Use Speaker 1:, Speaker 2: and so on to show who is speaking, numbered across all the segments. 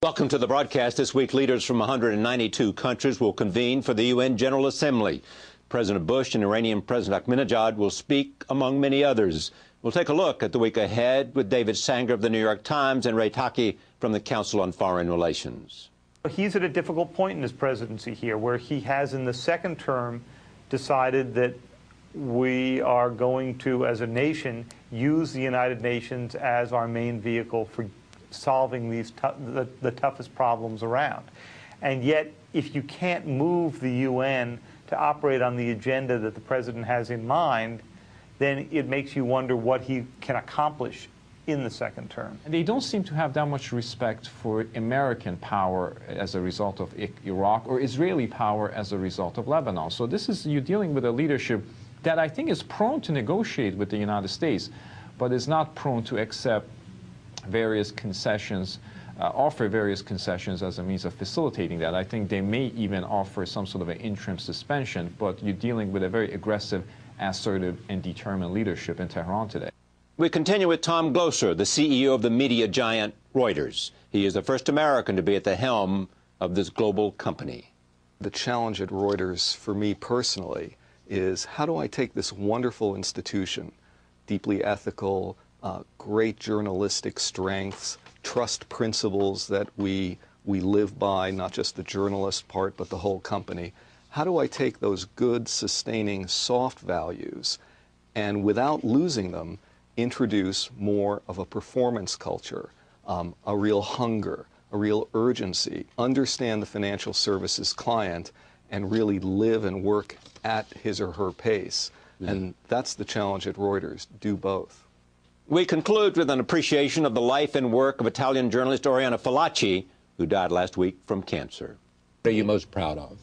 Speaker 1: Welcome to the broadcast. This week, leaders from 192 countries will convene for the UN General Assembly. President Bush and Iranian President Ahmadinejad will speak, among many others. We'll take a look at the week ahead with David Sanger of the New York Times and Ray Taki from the Council on Foreign Relations.
Speaker 2: He's at a difficult point in his presidency here, where he has, in the second term, decided that we are going to, as a nation, use the United Nations as our main vehicle for solving these the toughest problems around. And yet, if you can't move the UN to operate on the agenda that the president has in mind, then it makes you wonder what he can accomplish in the second term.
Speaker 3: And they don't seem to have that much respect for American power as a result of Iraq or Israeli power as a result of Lebanon. So this is, you're dealing with a leadership that I think is prone to negotiate with the United States, but is not prone to accept various concessions, offer various concessions as a means of facilitating that. I think they may even offer some sort of an interim suspension, but you're dealing with a very aggressive, assertive, and determined leadership in Tehran today.
Speaker 1: We continue with Tom Glocer, the CEO of the media giant Reuters. He is the first American to be at the helm of this global company.
Speaker 4: The challenge at Reuters, for me personally, is how do I take this wonderful institution, deeply ethical, great journalistic strengths, trust principles that we live by, not just the journalist part, but the whole company. How do I take those good, sustaining, soft values and, without losing them, introduce more of a performance culture, a real hunger, a real urgency, understand the financial services client, and really live and work at his or her pace? And that's the challenge at Reuters, do both.
Speaker 1: We conclude with an appreciation of the life and work of Italian journalist Oriana Fallaci, who died last week from cancer. What are you most proud of?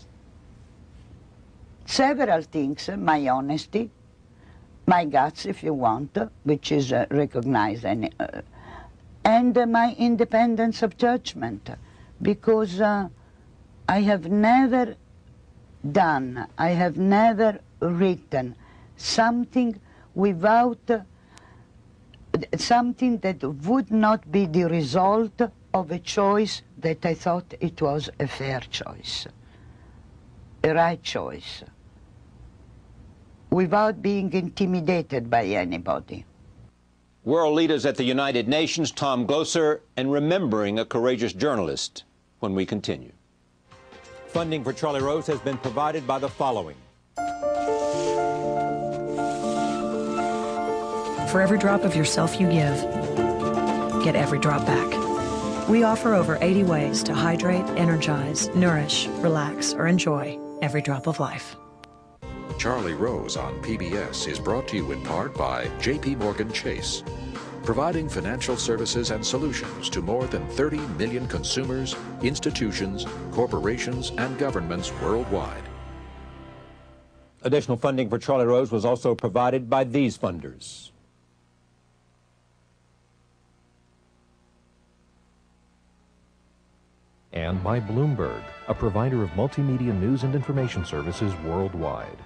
Speaker 5: Several things. My honesty, my guts, if you want, which is recognized, and my independence of judgment, because I have never done, I have never written something without something that would not be the result of a choice that I thought it was a fair choice, a right choice, without being intimidated by anybody.
Speaker 1: World leaders at the United Nations, Tom Glocer, and remembering a courageous journalist when we continue. Funding for Charlie Rose has been provided by the following.
Speaker 6: For every drop of yourself you give, get every drop back. We offer over 80 ways to hydrate, energize, nourish, relax, or enjoy every drop of life.
Speaker 7: Charlie Rose on PBS is brought to you in part by J.P. Morgan Chase, providing financial services and solutions to more than 30 million consumers, institutions, corporations, and governments worldwide.
Speaker 1: Additional funding for Charlie Rose was also provided by these funders.
Speaker 8: And by Bloomberg, a provider of multimedia news and information services worldwide.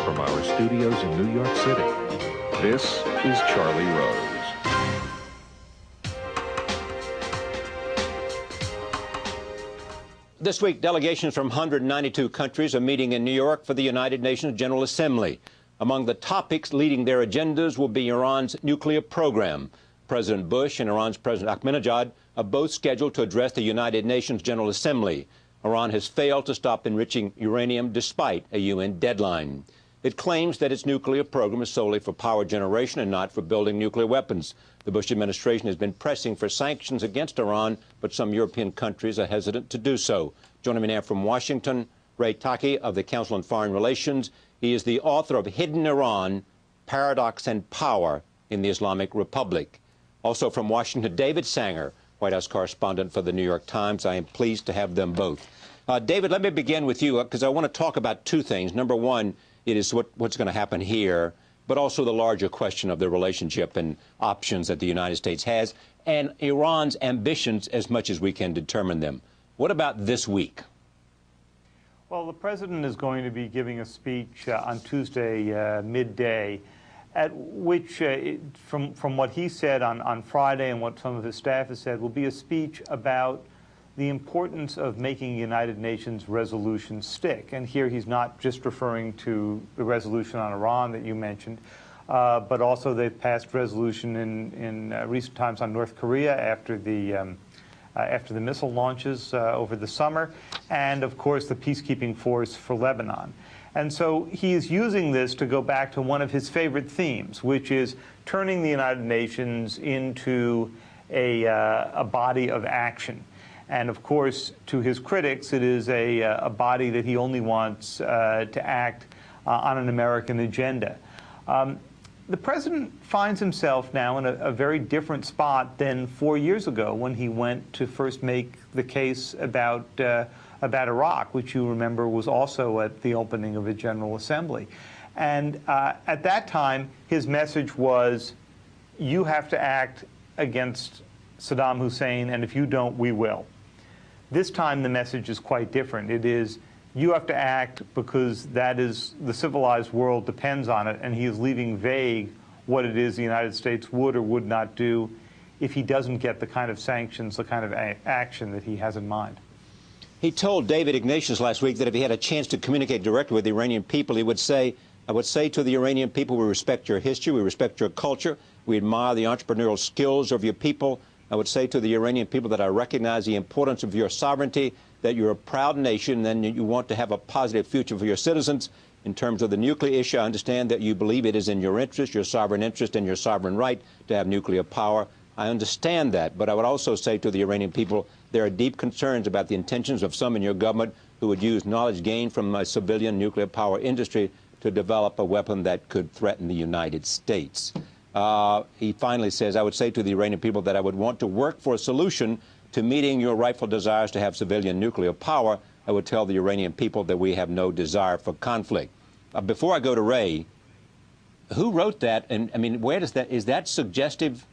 Speaker 8: From our studios in New York City, this is Charlie Rose.
Speaker 1: This week, delegations from 192 countries are meeting in New York for the United Nations General Assembly. Among the topics leading their agendas will be Iran's nuclear program. President Bush and Iran's President Ahmadinejad are both scheduled to address the United Nations General Assembly. Iran has failed to stop enriching uranium despite a UN deadline. It claims that its nuclear program is solely for power generation and not for building nuclear weapons. The Bush administration has been pressing for sanctions against Iran, but some European countries are hesitant to do so. Joining me now from Washington, Ray Taki of the Council on Foreign Relations. He is the author of Hidden Iran, Paradox and Power in the Islamic Republic. Also from Washington, David Sanger, White House correspondent for the New York Times. I am pleased to have them both. David, let me begin with you because I want to talk about two things. Number one, it is what's going to happen here, but also the larger question of the relationship and options that the United States has and Iran's ambitions as much as we can determine them. What about this week?
Speaker 2: Well, the president is going to be giving a speech on Tuesday midday, at which, from what he said on Friday and what some of his staff has said, will be a speech about the importance of making United Nations resolutions stick. And here he's not just referring to the resolution on Iran that you mentioned, but also they've passed resolution in recent times on North Korea after the missile launches over the summer, and of course the peacekeeping force for Lebanon. And so he is using this to go back to one of his favorite themes, which is turning the United Nations into a body of action. And of course, to his critics, it is a body that he only wants to act on an American agenda. The president finds himself now in a very different spot than 4 years ago when he went to first make the case about Iraq, which you remember was also at the opening of a General Assembly. And at that time, his message was, you have to act against Saddam Hussein, and if you don't, we will. This time, the message is quite different. It is, you have to act because that is, the civilized world depends on it, and he is leaving vague what it is the United States would or would not do if he doesn't get the kind of sanctions, the kind of action that he has in mind.
Speaker 1: He told David Ignatius last week that if he had a chance to communicate directly with the Iranian people, he would say, I would say to the Iranian people, we respect your history, we respect your culture, we admire the entrepreneurial skills of your people. I would say to the Iranian people that I recognize the importance of your sovereignty, that you're a proud nation, and you want to have a positive future for your citizens. In terms of the nuclear issue, I understand that you believe it is in your interest, your sovereign interest, and your sovereign right to have nuclear power. I understand that, but I would also say to the Iranian people, there are deep concerns about the intentions of some in your government who would use knowledge gained from a civilian nuclear power industry to develop a weapon that could threaten the United States. He finally says, I would say to the Iranian people that I would want to work for a solution to meeting your rightful desires to have civilian nuclear power. I would tell the Iranian people that we have no desire for conflict. Before I go to Ray, who wrote that? And I mean, where does that, is that suggestive?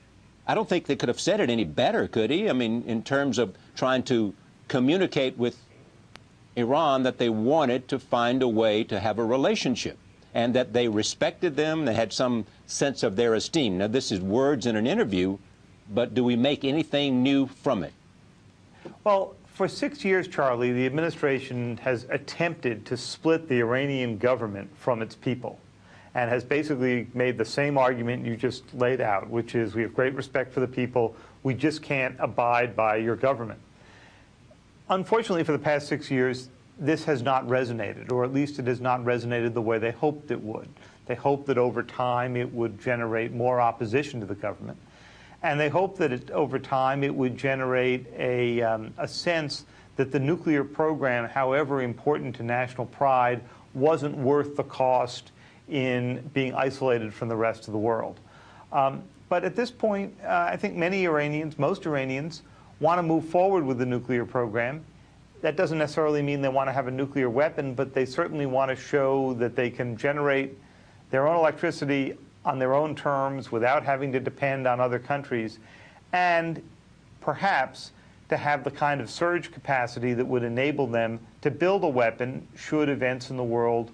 Speaker 1: I don't think they could have said it any better, could he? I mean, in terms of trying to communicate with Iran that they wanted to find a way to have a relationship and that they respected them, they had some sense of their esteem. Now, this is words in an interview, but do we make anything new from it?
Speaker 2: Well, for 6 years, Charlie, the administration has attempted to split the Iranian government from its people and has basically made the same argument you just laid out, which is we have great respect for the people, we just can't abide by your government. Unfortunately, for the past 6 years, this has not resonated, or at least it has not resonated the way they hoped it would. They hoped that over time it would generate more opposition to the government. And they hoped that over time it would generate a sense that the nuclear program, however important to national pride, wasn't worth the cost in being isolated from the rest of the world. But at this point, I think many Iranians, most Iranians, want to move forward with the nuclear program. That doesn't necessarily mean they want to have a nuclear weapon, but they certainly want to show that they can generate their own electricity on their own terms without having to depend on other countries, and perhaps to have the kind of surge capacity that would enable them to build a weapon should events in the world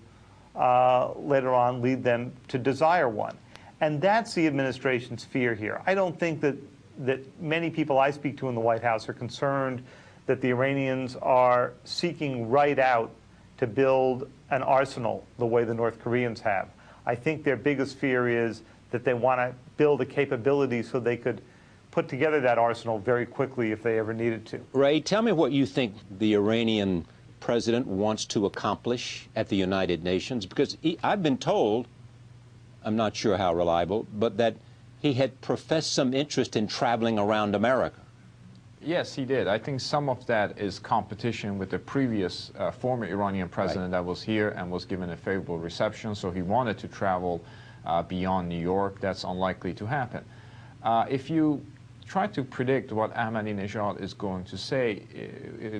Speaker 2: later on lead them to desire one. And that's the administration's fear here. I don't think that many people I speak to in the White House are concerned that the Iranians are seeking right out to build an arsenal the way the North Koreans have. I think their biggest fear is that they want to build a capability so they could put together that arsenal very quickly if they ever needed to.
Speaker 1: Ray, tell me what you think the Iranian president wants to accomplish at the United Nations, because I've been told, I'm not sure how reliable, but that he had professed some interest in traveling around America.
Speaker 3: Yes, he did. I think some of that is competition with the previous former Iranian president that was here and was given a favorable reception, so he wanted to travel beyond New York. That's unlikely to happen. If you try to predict what Ahmadinejad is going to say,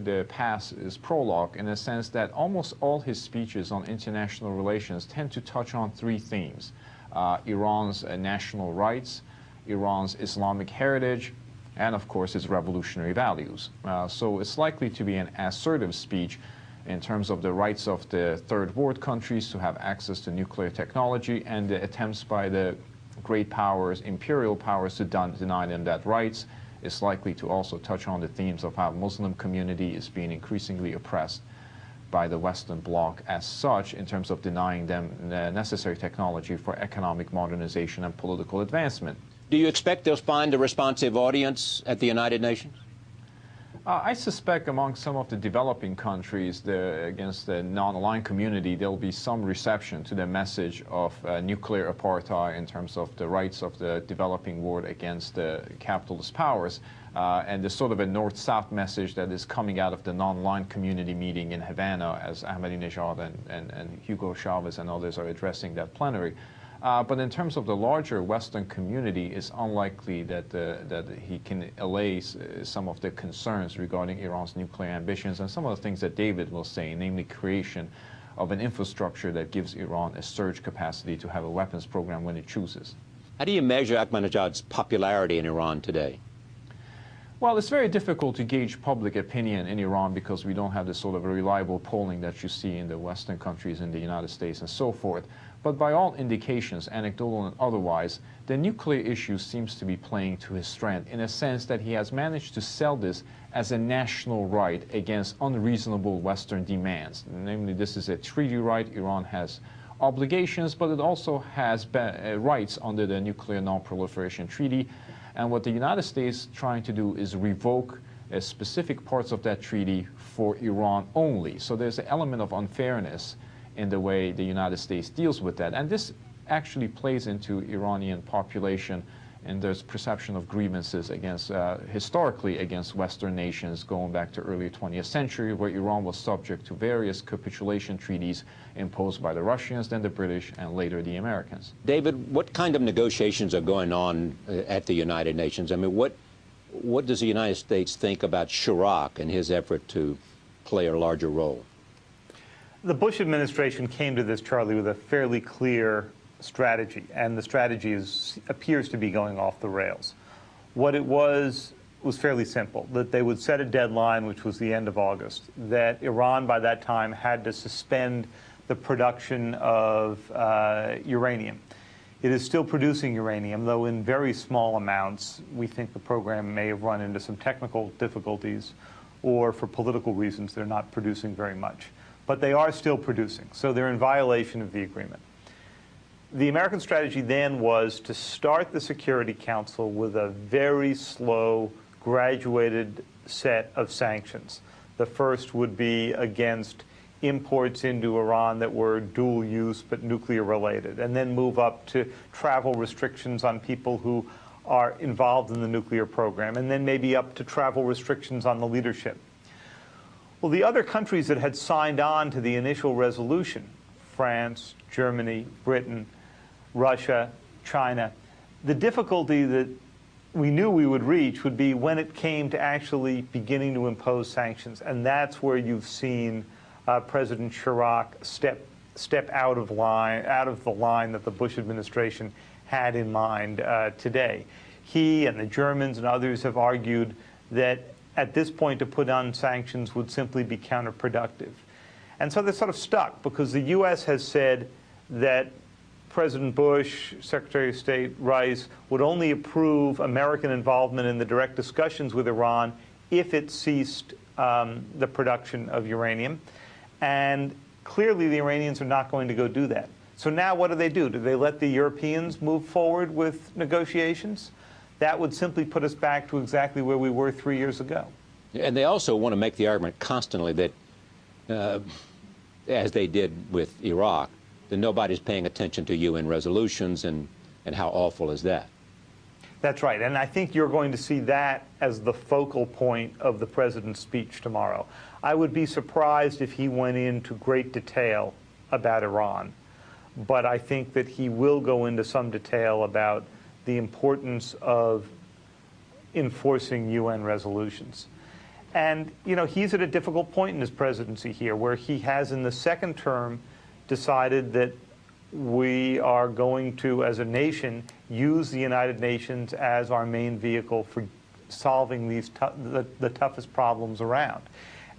Speaker 3: the past is prologue in the sense that almost all his speeches on international relations tend to touch on three themes: Iran's national rights, Iran's Islamic heritage, and of course its revolutionary values. So it's likely to be an assertive speech in terms of the rights of the third world countries to have access to nuclear technology, and the attempts by the great powers, imperial powers, to deny them that rights. Is likely to also touch on the themes of how Muslim community is being increasingly oppressed by the Western bloc as such, in terms of denying them the necessary technology for economic modernization and political advancement.
Speaker 1: Do you expect they'll find a responsive audience at the United Nations?
Speaker 3: I suspect among some of the developing countries against the non-aligned community, there will be some reception to the message of nuclear apartheid in terms of the rights of the developing world against the capitalist powers, and there's sort of a north-south message that is coming out of the non-aligned community meeting in Havana as Ahmadinejad and Hugo Chavez and others are addressing that plenary. But in terms of the larger Western community, it's unlikely that he can allay some of the concerns regarding Iran's nuclear ambitions and some of the things that David will say, namely creation of an infrastructure that gives Iran a surge capacity to have a weapons program when it chooses.
Speaker 1: How do you measure Ahmadinejad's popularity in Iran today?
Speaker 3: Well, it's very difficult to gauge public opinion in Iran because we don't have the sort of reliable polling that you see in the Western countries, in the United States and so forth. But by all indications, anecdotal and otherwise, the nuclear issue seems to be playing to his strength in a sense that he has managed to sell this as a national right against unreasonable Western demands. Namely, this is a treaty right. Iran has obligations, but it also has rights under the Nuclear Non-Proliferation Treaty. And what the United States is trying to do is revoke specific parts of that treaty for Iran only. So there's an element of unfairness in the way the United States deals with that. And this actually plays into Iranian population and there's perception of grievances against, historically against Western nations going back to early 20th century, where Iran was subject to various capitulation treaties imposed by the Russians, then the British, and later the Americans.
Speaker 1: David, what kind of negotiations are going on at the United Nations? I mean, what does the United States think about Chirac and his effort to play a larger role?
Speaker 2: The Bush administration came to this, Charlie, with a fairly clear strategy, and the strategy appears to be going off the rails. What it was fairly simple, that they would set a deadline, which was the end of August, that Iran by that time had to suspend the production of uranium. It is still producing uranium, though in very small amounts. We think the program may have run into some technical difficulties, or for political reasons, they're not producing very much. But they are still producing, so they're in violation of the agreement. The American strategy then was to start the Security Council with a very slow, graduated set of sanctions. The first would be against imports into Iran that were dual use but nuclear related, and then move up to travel restrictions on people who are involved in the nuclear program, and then maybe up to travel restrictions on the leadership. Well, the other countries that had signed on to the initial resolution, France, Germany, Britain, Russia, China, the difficulty that we knew we would reach would be when it came to actually beginning to impose sanctions. And that's where you've seen President Chirac step out of the line that the Bush administration had in mind today. He and the Germans and others have argued that at this point to put on sanctions would simply be counterproductive. And so they're sort of stuck because the U.S. has said that President Bush, Secretary of State Rice would only approve American involvement in the direct discussions with Iran if it ceased the production of uranium. And clearly the Iranians are not going to go do that. So now what do? Do they let the Europeans move forward with negotiations? That would simply put us back to exactly where we were 3 years ago. And
Speaker 1: they also want to make the argument constantly that, as they did with Iraq, that nobody's paying attention to UN resolutions, and how awful is that?
Speaker 2: That's right. And I think you're going to see that as the focal point of the president's speech tomorrow. I would be surprised if he went into great detail about Iran, but I think that he will go into some detail about the importance of enforcing UN resolutions. And, you know, he's at a difficult point in his presidency here, where he has, in the second term, decided that we are going to, as a nation, use the United Nations as our main vehicle for solving these the toughest problems around.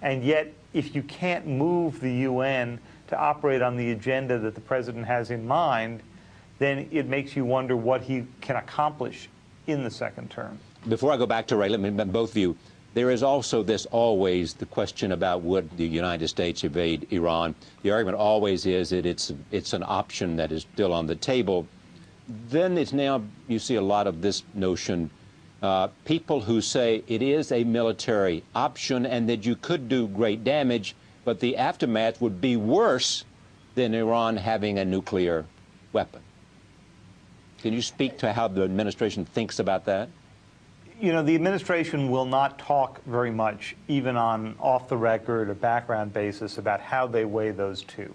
Speaker 2: And yet, if you can't move the UN to operate on the agenda that the president has in mind, then it makes you wonder what he can accomplish in the second term.
Speaker 1: Before I go back to Ray, let me both of you. There is also always the question about would the United States invade Iran. The argument always is that it's an option that is still on the table. Then it's now, you see a lot of this notion, people who say it is a military option and that you could do great damage, but the aftermath would be worse than Iran having a nuclear weapon. Can you speak to how the administration thinks about that?
Speaker 2: You know, the administration will not talk very much, even on off-the-record or background basis, about how they weigh those two.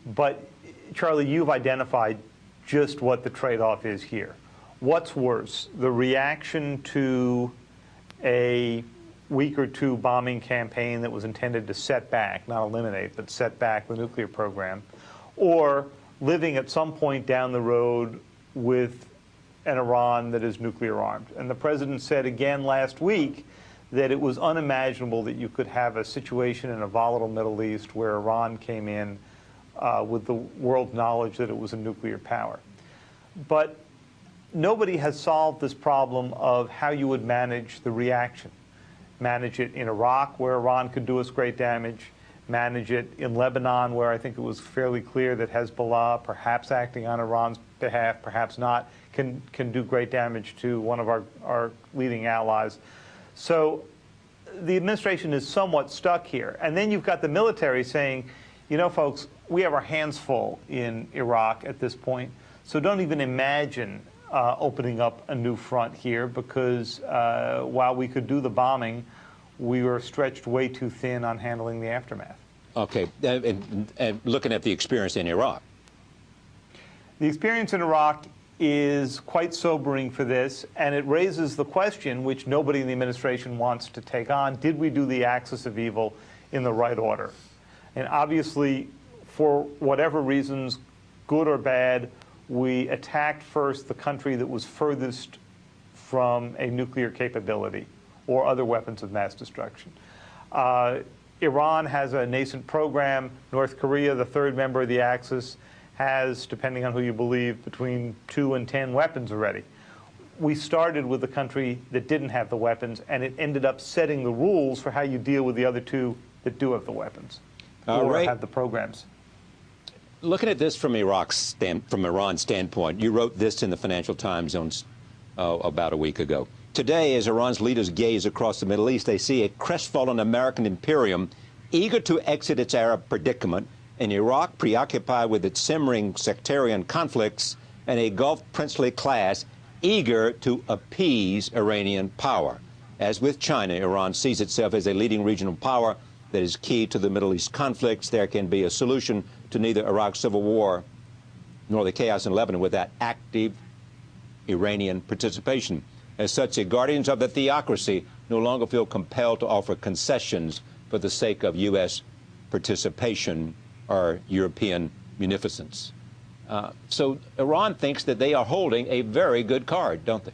Speaker 2: But, Charlie, you've identified just what the trade-off is here. What's worse, the reaction to a week or two bombing campaign that was intended to set back, not eliminate, but set back the nuclear program, or living at some point down the road with an Iran that is nuclear armed? And the president said again last week that it was unimaginable that you could have a situation in a volatile Middle East where Iran came in with the world's knowledge that it was a nuclear power. But nobody has solved this problem of how you would manage the reaction. Manage it in Iraq, where Iran could do us great damage. Manage it in Lebanon, where I think it was fairly clear that Hezbollah, perhaps acting on Iran's behalf, perhaps not, can do great damage to one of our leading allies. So the administration is somewhat stuck here. And then you've got the military saying, you know, folks, we have our hands full in Iraq at this point, so don't even imagine opening up a new front here, because while we could do the bombing, we were stretched way too thin on handling the aftermath.
Speaker 1: Okay, and looking at the experience in Iraq.
Speaker 2: The experience in Iraq is quite sobering for this, and it raises the question, which nobody in the administration wants to take on: did we do the axis of evil in the right order? And obviously, for whatever reasons, good or bad, we attacked first the country that was furthest from a nuclear capability or other weapons of mass destruction. Iran has a nascent program. North Korea, the third member of the Axis, has, depending on who you believe, between 2 and 10 weapons already. We started with the country that didn't have the weapons, and it ended up setting the rules for how you deal with the other two that do have the weapons or have the programs.
Speaker 1: Looking at this from Iran's standpoint, you wrote this in the Financial Times about a week ago. Today, as Iran's leaders gaze across the Middle East, they see a crestfallen American imperium eager to exit its Arab predicament, an Iraq preoccupied with its simmering sectarian conflicts, and a Gulf princely class eager to appease Iranian power. As with China, Iran sees itself as a leading regional power that is key to the Middle East conflicts. There can be a solution to neither Iraq's civil war nor the chaos in Lebanon without active Iranian participation. As such, the guardians of the theocracy no longer feel compelled to offer concessions for the sake of U.S. participation or European munificence. So Iran thinks that they are holding a very good card, don't they?